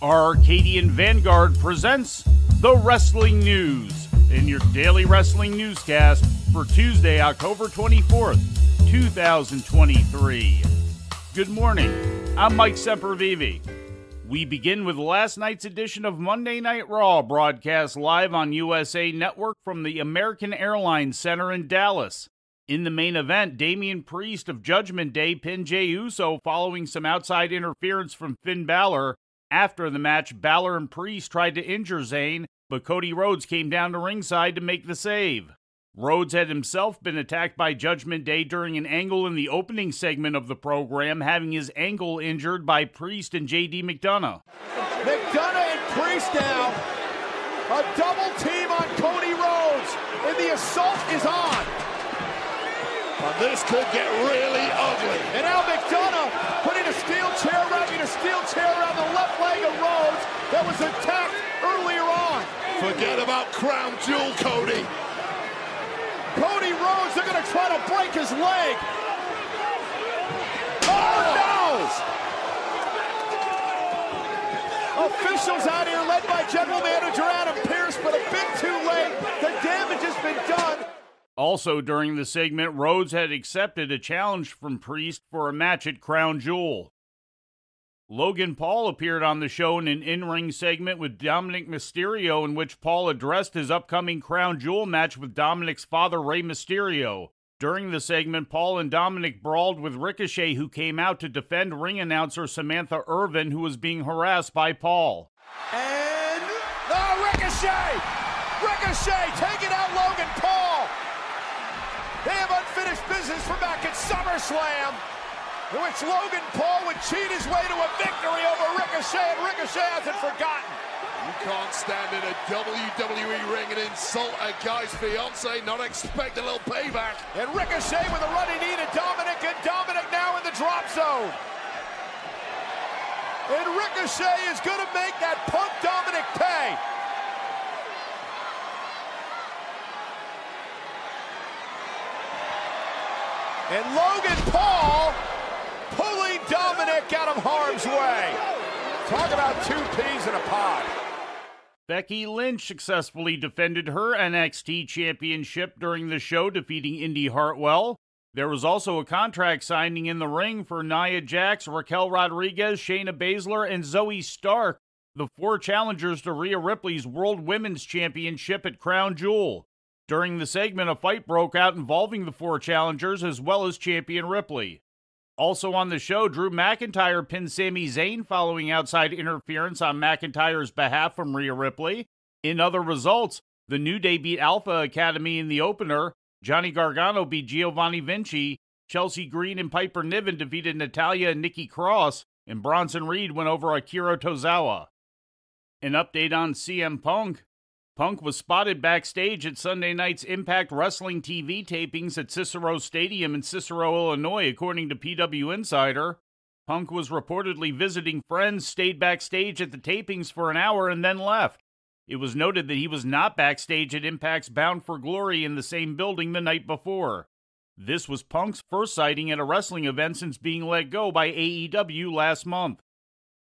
Arcadian Vanguard presents the Wrestling News in your daily wrestling newscast for Tuesday, October 24th, 2023. Good morning. I'm Mike Sempervive. We begin with last night's edition of Monday Night Raw, broadcast live on USA Network from the American Airlines Center in Dallas. In the main event, Damian Priest of Judgment Day pinned Jey Uso following some outside interference from Finn Balor. After the match, Balor and Priest tried to injure Zayn, but Cody Rhodes came down to ringside to make the save. Rhodes had himself been attacked by Judgment Day during an angle in the opening segment of the program, having his ankle injured by Priest and J.D. McDonough. McDonough and Priest now. A double team on Cody Rhodes, and the assault is on. Well, this could get really ugly. And now McDonough putting a steel chair around the left leg of Rhodes that was attacked earlier on. Forget about Crown Jewel, Cody. Cody Rhodes, they're going to try to break his leg. Oh, no! Officials out here led by General Manager Adam Pearce, but a bit too late. The damage has been done. Also during the segment, Rhodes had accepted a challenge from Priest for a match at Crown Jewel. Logan Paul appeared on the show in an in-ring segment with Dominic Mysterio, in which Paul addressed his upcoming Crown Jewel match with Dominic's father, Rey Mysterio. During the segment, Paul and Dominic brawled with Ricochet, who came out to defend ring announcer Samantha Irvin, who was being harassed by Paul. And Ricochet! Ricochet taking out Logan Paul! They have unfinished business from back at SummerSlam, in which Logan Paul would cheat his way to a victory over Ricochet, and Ricochet hasn't forgotten. You can't stand in a WWE ring and insult a guy's fiance, not expect a little payback. And Ricochet with a running knee to Dominic, and Dominic now in the drop zone. And Ricochet is going to make that Punk Dominic pay. And Logan Paul pulling Dominic out of harm's way. Talk about two peas in a pod. Becky Lynch successfully defended her NXT championship during the show, defeating Indy Hartwell. There was also a contract signing in the ring for Nia Jax, Raquel Rodriguez, Shayna Baszler, and Zoe Stark, the four challengers to Rhea Ripley's World Women's Championship at Crown Jewel. During the segment, a fight broke out involving the four challengers as well as champion Ripley. Also on the show, Drew McIntyre pinned Sami Zayn following outside interference on McIntyre's behalf from Rhea Ripley. In other results, the New Day beat Alpha Academy in the opener, Johnny Gargano beat Giovanni Vinci, Chelsea Green and Piper Niven defeated Natalya and Nikki Cross, and Bronson Reed went over Akira Tozawa. An update on CM Punk. Punk was spotted backstage at Sunday night's Impact Wrestling TV tapings at Cicero Stadium in Cicero, Illinois, according to PW Insider. Punk was reportedly visiting friends, stayed backstage at the tapings for an hour, and then left. It was noted that he was not backstage at Impact's Bound for Glory in the same building the night before. This was Punk's first sighting at a wrestling event since being let go by AEW last month.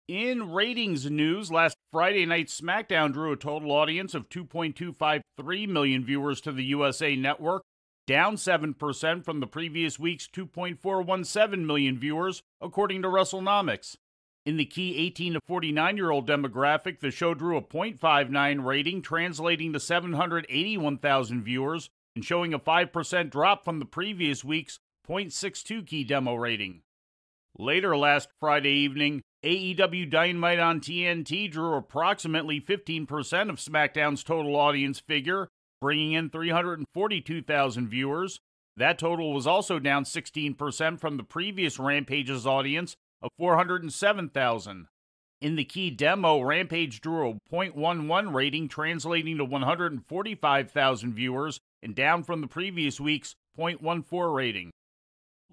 In ratings news, last Friday night's SmackDown drew a total audience of 2.253 million viewers to the USA Network, down 7% from the previous week's 2.417 million viewers, according to WrestleNomics. In the key 18 to 49-year-old demographic, the show drew a .59 rating, translating to 781,000 viewers, and showing a 5% drop from the previous week's .62 key demo rating. Later last Friday evening, AEW Dynamite on TNT drew approximately 15% of SmackDown's total audience figure, bringing in 342,000 viewers. That total was also down 16% from the previous Rampage's audience of 407,000. In the key demo, Rampage drew a .11 rating, translating to 145,000 viewers, and down from the previous week's .14 rating.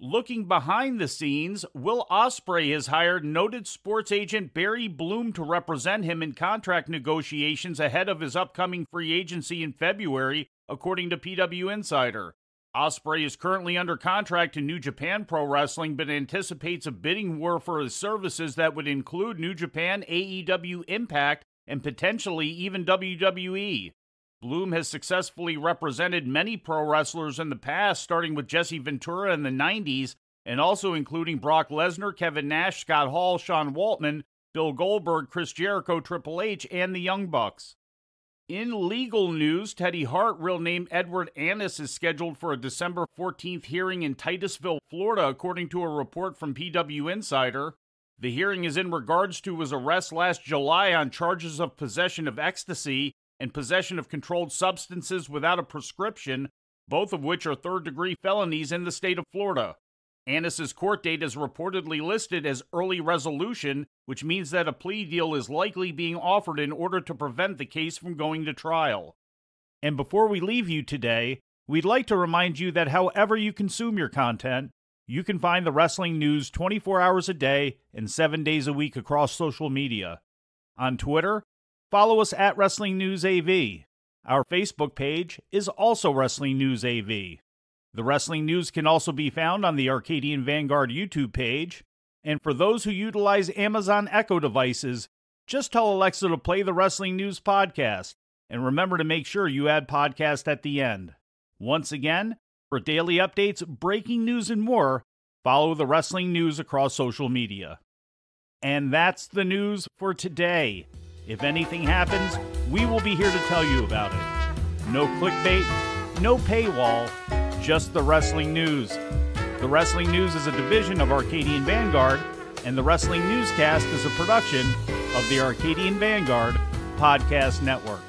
Looking behind the scenes, Will Ospreay has hired noted sports agent Barry Bloom to represent him in contract negotiations ahead of his upcoming free agency in February, according to PW Insider. Ospreay is currently under contract to New Japan Pro Wrestling, but anticipates a bidding war for his services that would include New Japan, AEW, Impact, and potentially even WWE. Bloom has successfully represented many pro wrestlers in the past, starting with Jesse Ventura in the 90s, and also including Brock Lesnar, Kevin Nash, Scott Hall, Sean Waltman, Bill Goldberg, Chris Jericho, Triple H, and the Young Bucks. In legal news, Teddy Hart, real name Edward Annis, is scheduled for a December 14th hearing in Titusville, Florida, according to a report from PW Insider. The hearing is in regards to his arrest last July on charges of possession of ecstasy and possession of controlled substances without a prescription, both of which are third-degree felonies in the state of Florida. Annis's court date is reportedly listed as early resolution, which means that a plea deal is likely being offered in order to prevent the case from going to trial. And before we leave you today, we'd like to remind you that however you consume your content, you can find the wrestling news 24 hours a day and 7 days a week across social media. On Twitter, follow us at Wrestling News AV. Our Facebook page is also Wrestling News AV. The Wrestling News can also be found on the Arcadian Vanguard YouTube page, and for those who utilize Amazon Echo devices, just tell Alexa to play the Wrestling News podcast, and remember to make sure you add podcast at the end. Once again, for daily updates, breaking news, and more, follow the Wrestling News across social media. And that's the news for today. If anything happens, we will be here to tell you about it. No clickbait, no paywall, just the Wrestling News. The Wrestling News is a division of Arcadian Vanguard, and the Wrestling Newscast is a production of the Arcadian Vanguard Podcast Network.